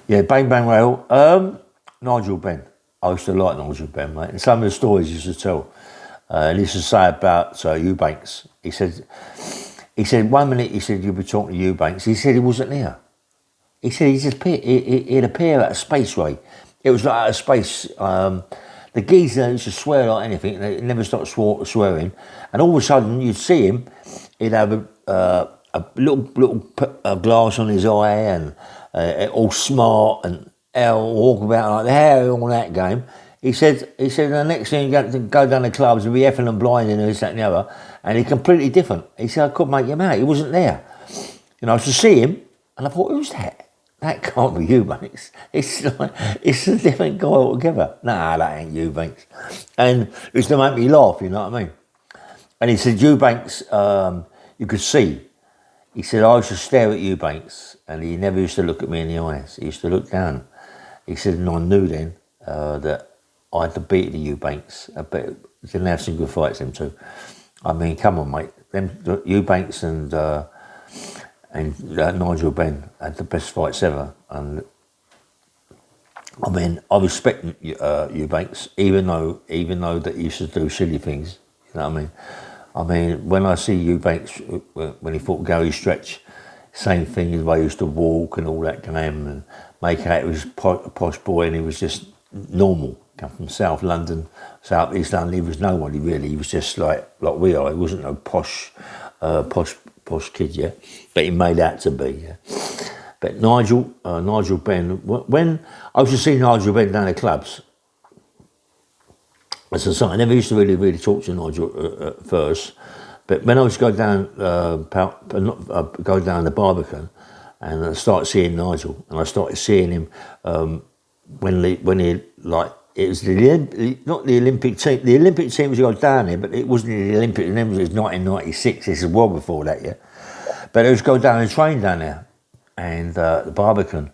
Yeah, Bang Bang Rail. Nigel Ben. I used to like Nigel Ben, mate. And some of the stories he used to tell. And he used to say about Eubanks. He said 1 minute he said you'd be talking to Eubanks. He said he wasn't there. He said he'd appear out of space, Ray. It was like out of space. The geezer used to swear like anything. They never stopped swearing. And all of a sudden you'd see him. He'd have a little glass on his eye and all smart and walk about like the hair all that game. He said the next thing you go down the clubs and be effing and blinding and this, that and the other, and he's completely different. He said I couldn't make him out. He wasn't there. You know, I used to see him and I thought, who's that? That can't be Eubanks. It's a different guy altogether. Nah, that ain't Eubanks. And it used to make me laugh, you know what I mean? And he said, Eubanks, you could see. He said, I used to stare at Eubanks, and he never used to look at me in the eyes. He used to look down. He said, and I knew then that I had to beat the Eubanks. I didn't have some good fights, them two. I mean, come on, mate. Them Eubanks and Nigel Ben had the best fights ever. And I mean, I respect Eubanks, even though that he used to do silly things. You know what I mean? I mean, when I see Eubanks, when he fought Gary Stretch, same thing, the way he used to walk and all that game and make out he was a posh boy, and he was just normal. Come from South London, South East London, he was nobody really. He was just like we are. He wasn't no posh kid, yeah. But he made out to be, yeah. But Nigel Ben, when I used to see Nigel Ben down the clubs, as I say, I never used to really talk to Nigel at first, but when I was go down the Barbican, and I started seeing Nigel, and I started seeing him when he like it was not the Olympic team. The Olympic team was going down there, but it wasn't the Olympic. Remember, it was 1996. This is well before that, yeah. But it was go down and train down there, and the Barbican,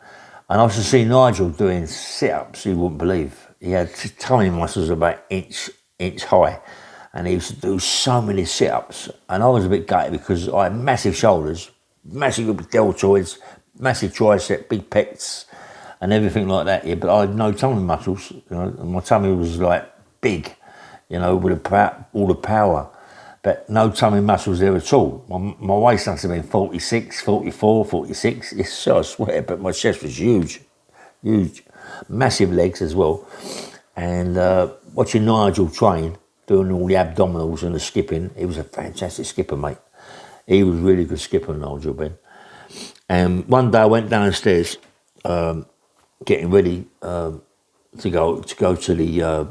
and I used to see Nigel doing sit-ups you wouldn't believe. He had tummy muscles about inch high, and he used to do so many sit-ups. And I was a bit gutted because I had massive shoulders, massive deltoids, massive tricep, big pecs, and everything like that. Yeah, but I had no tummy muscles. You know, and my tummy was like big, you know, with all the power, but no tummy muscles there at all. My waist must have been 46, 44, 46. Yes, I swear, but my chest was huge. Massive legs as well, and watching Nigel train, doing all the abdominals and the skipping, he was a fantastic skipper, mate. He was a really good skipper, Nigel Ben. And one day I went downstairs, getting ready to go to the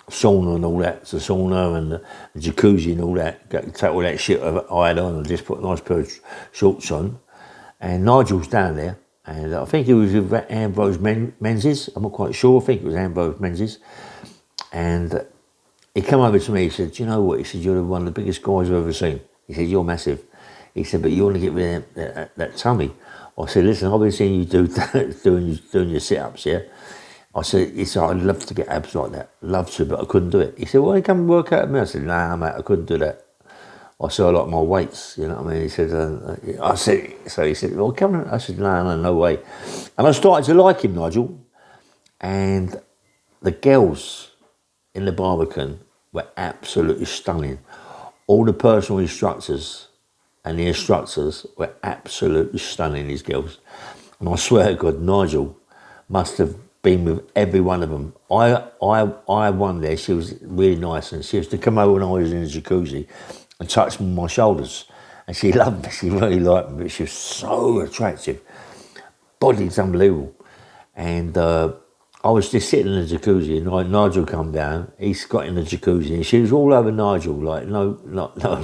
sauna and all that, the sauna and the jacuzzi and all that, take all that shit I had on and just put a nice pair of shorts on, and Nigel's down there. And I think it was with Ambrose Menzies. I'm not quite sure. I think it was Ambrose Menzies. And he came over to me. He said, "Do you know what?" He said, "You're one of the biggest guys I've ever seen." He said, "You're massive." He said, "But you want to get rid of that tummy." I said, "Listen, I've been seeing you doing your sit-ups, yeah." I said, "I'd love to get abs like that. Love to, but I couldn't do it." He said, "Well, you come and work out with me." I said, "Nah, mate, I couldn't do that." I said, "I like my weights," you know what I mean? He said, he said, "Well, come on." I said, no way. And I started to like him, Nigel. And the girls in the Barbican were absolutely stunning. All the personal instructors and the instructors were absolutely stunning, these girls. And I swear to God, Nigel must have been with every one of them. I had one there, she was really nice, and she used to come over when I was in the jacuzzi and touched me on my shoulders. And she loved me, she really liked me, but she was so attractive. Body's unbelievable. And I was just sitting in the jacuzzi, and Nigel come down, he's got in the jacuzzi, and she was all over Nigel, like, no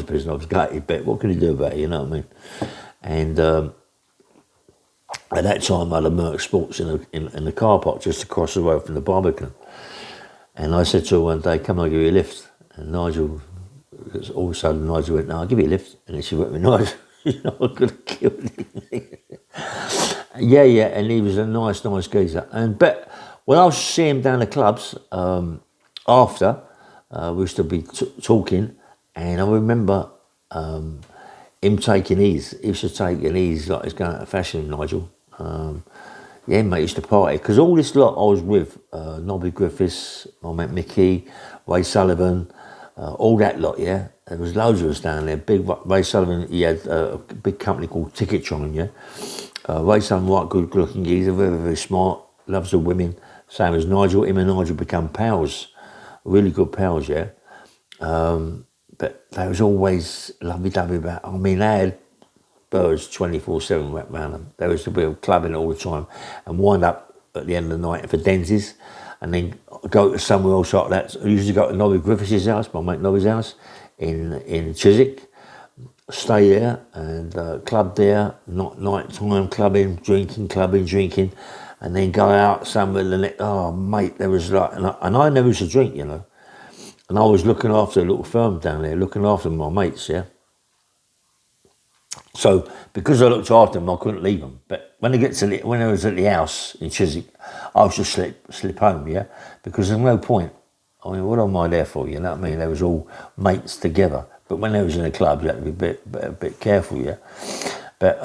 business, I was gutted, but what can he do about it, you know what I mean? And at that time, I had a Merck Sports in the car park just across the road from the Barbican. And I said to her one day, "Come on, I'll give you a lift." And Nigel, all of a sudden, Nigel went, "No, I'll give you a lift." And then she went with Nigel, you know, I could have killed him. Yeah, and he was a nice geezer. But when I was seeing him down the clubs, after, we used to be talking, and I remember him taking his. He used to take an ease like he's going out of fashion, Nigel. Yeah, mate, used to party. Because all this lot I was with, Nobby Griffiths, my mate Mickey, Ray Sullivan, all that lot, yeah. There was loads of us down there. Big Ray Sullivan, he had a big company called Ticketron, yeah. Ray Sullivan, right good looking geezer, very, very smart, loves the women. Same as Nigel. Him and Nigel become pals, really good pals, yeah. But they was always lovey-dovey about. I mean, they had birds 24/7 wrapped around them. They used to be clubbing all the time and wind up at the end of the night for Denzi's and then go to somewhere else like that. I used to go to Nobby Griffiths' house, my mate Nobby's house in Chiswick, stay there and club there, not night time clubbing, drinking, and then go out somewhere the next. Oh, mate, there was like, and I never used to drink, you know. And I was looking after a little firm down there, looking after my mates, yeah. So because I looked after them, I couldn't leave them. But when I was at the house in Chiswick, I was just slip home, yeah, because there's no point. I mean, what am I there for? You know what I mean? They was all mates together. But when they was in the club, you had to be a bit careful, yeah. But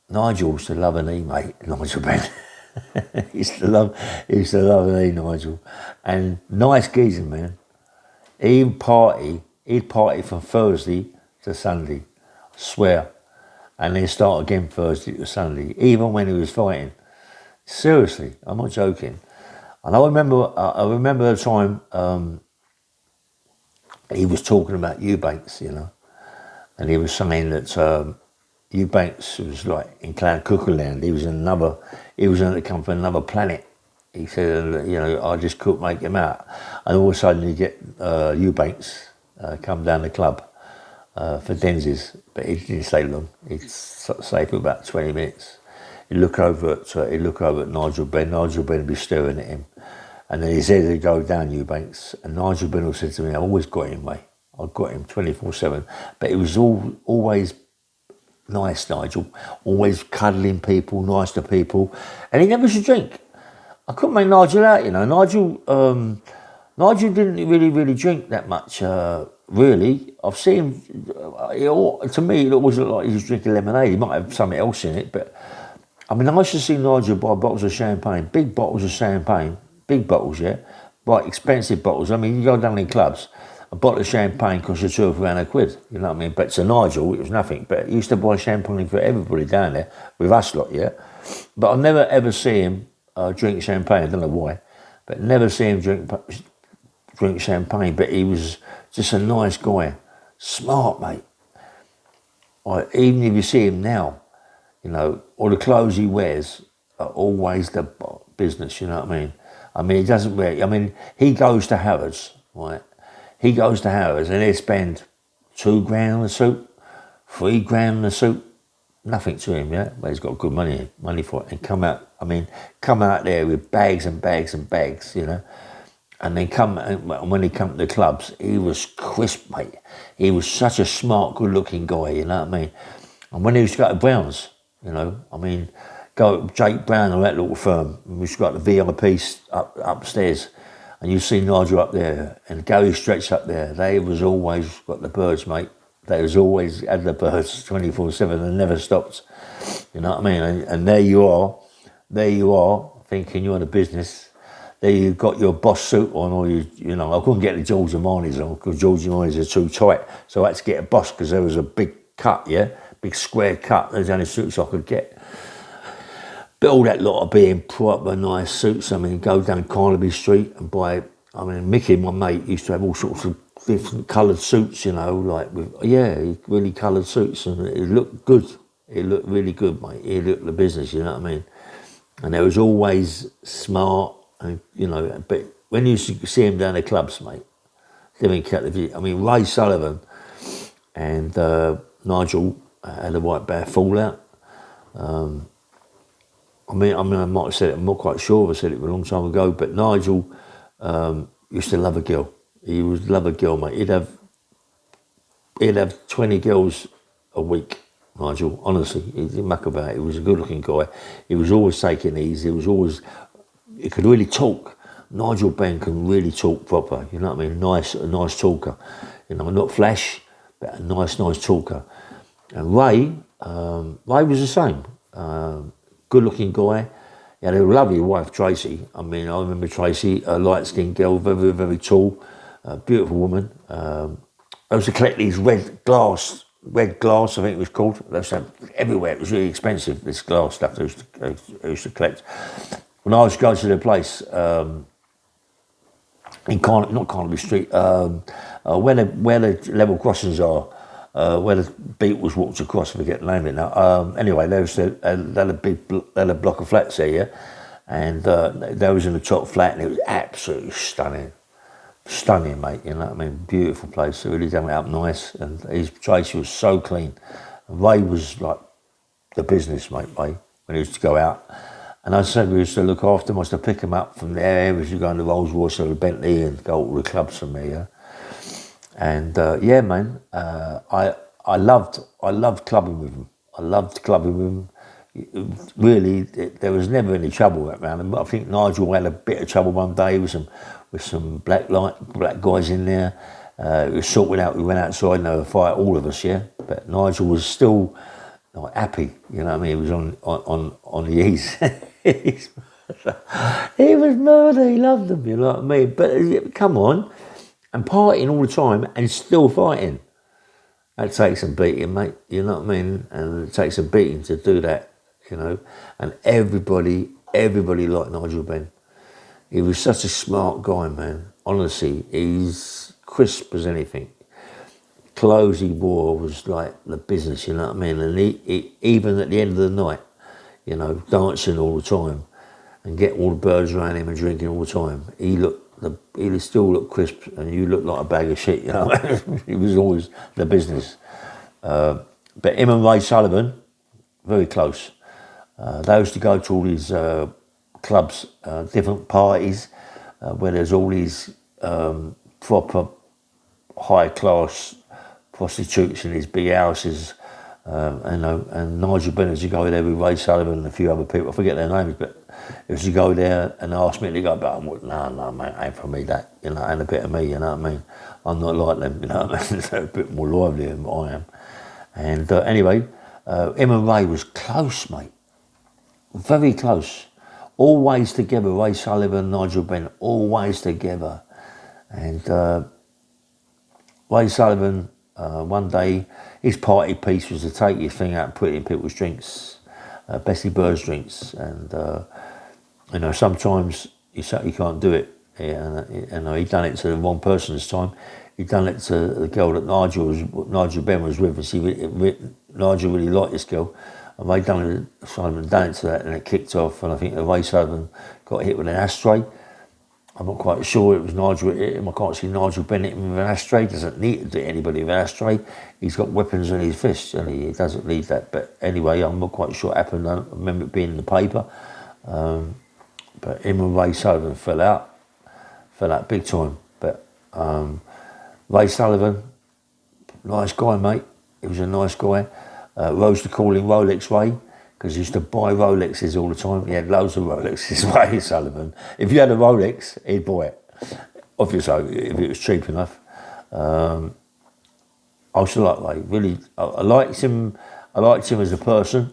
Nigel used to love an E, mate. Nigel Ben. he used to love an E, Nigel, and nice geezer, man. He'd party from Thursday to Sunday, I swear, and then start again Thursday to Sunday, even when he was fighting. Seriously, I'm not joking. And I remember the time he was talking about Eubanks, you know, and he was saying that Eubanks was like in Cloud Cuckoo Land. He was going to come from another planet. He said, you know, I just couldn't make him out. And all of a sudden you get Eubanks come down the club for Denzi's, but he didn't stay long. He'd stay for about 20 minutes. He'd look over at Nigel Ben. Nigel Ben would be staring at him. And then his head would go down Eubanks. And Nigel Ben would say to me, I've always got him, mate. I've got him 24/7. But it was always nice, Nigel. Always cuddling people, nice to people. And he never used to drink. I couldn't make Nigel out, you know. Nigel didn't really drink that much, really. I've seen him, to me, it always looked like he was drinking lemonade. He might have something else in it, but I mean, I used to see Nigel buy bottles of champagne, big bottles of champagne, big bottles, yeah, like expensive bottles. I mean, you go down in clubs, a bottle of champagne costs you £2 or £300, you know what I mean? But to Nigel, it was nothing. But he used to buy champagne for everybody down there, with us lot, yeah. But I never ever see him drink champagne. I don't know why, but never see him drink champagne. But he was just a nice guy, smart, mate. Even if you see him now, you know, all the clothes he wears are always the business. You know what I mean? I mean, he doesn't wear. I mean, he goes to Harrods, right? He goes to Harrods and they spend £2,000 on a suit, £3,000 on a suit. Nothing to him, yeah, but he's got good money for it, and come out there with bags and bags and bags, you know, and then when he come to the clubs, he was crisp, mate. He was such a smart, good-looking guy, you know what I mean. And when he used to go to Brown's, you know, I mean, go Jake Brown or that little firm, we used to go to the VIPs upstairs, and you see Nigel up there and Gary Stretch up there. They was always got the birds, mate. They was always had the birds 24/7 and never stopped. You know what I mean? And there you are, thinking you're in a business. There you got your boss suit on, or you know, I couldn't get the George Armani's on because George Armani's are too tight. So I had to get a boss because there was a big cut, yeah, big square cut. There's only suits I could get. But all that lot of being proper nice suits. I mean, go down Carnaby Street and buy. I mean, Mickey, my mate, used to have all sorts of different coloured suits, you know, like really coloured suits, and it looked good. It looked really good, mate. It looked the business, you know what I mean. And they was always smart, and you know. But when you see him down the clubs, mate, I mean, Ray Sullivan and Nigel had a white bear fallout. I mean, I might have said it. I'm not quite sure if I said it a long time ago, but Nigel used to love a girl. He would love a girl, mate. He'd have 20 girls a week, Nigel. Honestly, he didn't muck about it. He was a good-looking guy. He was always taking these. He could really talk. Nigel Ben can really talk proper. You know what I mean? A nice talker. You know, not flash, but a nice talker. And Ray was the same. Good-looking guy. He had a lovely wife, Tracy. I mean, I remember Tracy, a light-skinned girl, very, very tall, beautiful woman. I used to collect these red glass, I think it was called. That's everywhere. It was really expensive, this glass stuff I used to collect. When I was going to the place in not Carnaby Street, where the level crossings are, where the Beatles walked across, I forget the name of it now. Anyway, there was they had a block of flats there, yeah, and there was in the top flat, and it was absolutely stunning, mate. You know what I mean? Beautiful place. It really done it up nice, and his Tracy was so clean. Ray was like the business mate, Ray, when he used to go out. And I said we used to look after him, I used to pick him up from there. We used to go in the Rolls Royce or the Bentley and go to all the clubs from there. Yeah? And yeah, man, I loved clubbing with him. I loved clubbing with him. Really, there was never any trouble around him. I think Nigel had a bit of trouble one day with some black guys in there. It was sorted out. We went outside and they were fight, all of us, yeah. But Nigel was still like happy, you know what I mean? He was on the ease. He was murder. He loved them, you know what I mean? But come on, and partying all the time and still fighting. That takes some beating, mate. You know what I mean? And it takes a beating to do that, you know. And everybody liked Nigel Ben. He was such a smart guy, man. Honestly, he's crisp as anything. Clothes he wore was like the business, you know what I mean? And he even at the end of the night, you know, dancing all the time and getting all the birds around him and drinking all the time. He still looked crisp, and you looked like a bag of shit, you know. He was always the business. But him and Ray Sullivan, very close. They used to go to all these clubs, different parties, where there's all these proper high-class prostitutes in these big houses, and Nigel Ben used to go there with Ray Sullivan and a few other people. I forget their names, but he used to go there and ask me to go. But I'm like, no, mate, ain't for me that. You know, ain't a bit of me. You know what I mean? I'm not like them. You know what I mean? They're a bit more lively than I am. And anyway, him and Ray was close, mate. Very close. Always together. Ray Sullivan, Nigel Ben, always together. And Ray Sullivan, one day, his party piece was to take his thing out and put it in people's drinks, Bessie Bird's drinks, and you know, sometimes you can't do it. Yeah, and he done it to the wrong person this time. He done it to the girl that Nigel Ben was with, and Nigel really liked this girl, and Sullivan done it to that, and it kicked off, and I think Ray Sullivan got hit with an ashtray. I'm not quite sure it was Nigel hit him. I can't see Nigel Ben hit him with an ashtray. Doesn't need to do anybody with an ashtray. He's got weapons in his fists, and he doesn't need that. But anyway, I'm not quite sure what happened. I remember it being in the paper. But him and Ray Sullivan fell out big time. But Ray Sullivan, nice guy, mate. He was a nice guy. Rose to call him Rolex Ray, because he used to buy Rolexes all the time. He had loads of Rolexes, Ray Sullivan. If you had a Rolex, he'd buy it. Obviously, if it was cheap enough. I also like Ray. Really, I liked him. I liked him as a person.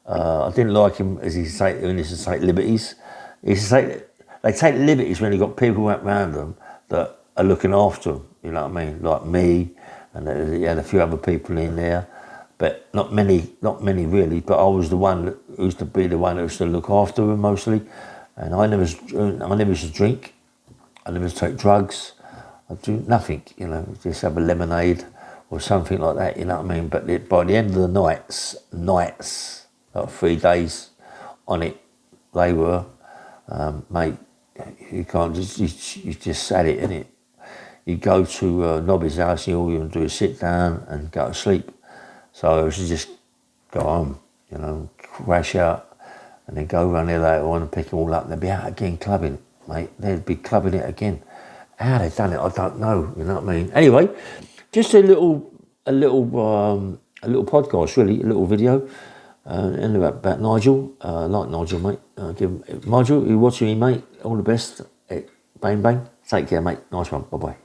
I didn't like him as he used to take liberties. They take liberties when you've got people around them that are looking after them. You know what I mean? Like me, and he had a few other people in there. But not many really. But I was the one that used to be the one that used to look after him mostly. And I never used to drink. I never used to take drugs. I do nothing, you know, just have a lemonade or something like that, you know what I mean? But by the end of the nights, like 3 days on it, they were, mate, you can't you just sat it, innit? You go to Nobby's house and all you do is sit down and go to sleep. So I used to just go home, you know, crash out, and then go around there later on and pick them all up. They'd be out again clubbing, mate. They'd be clubbing it again. How they done it, I don't know. You know what I mean? Anyway, just a little podcast, really, a little video, and about Nigel. Like Nigel, mate. Nigel, you're watching me, mate. All the best. Bang bang. Take care, mate. Nice one. Bye bye.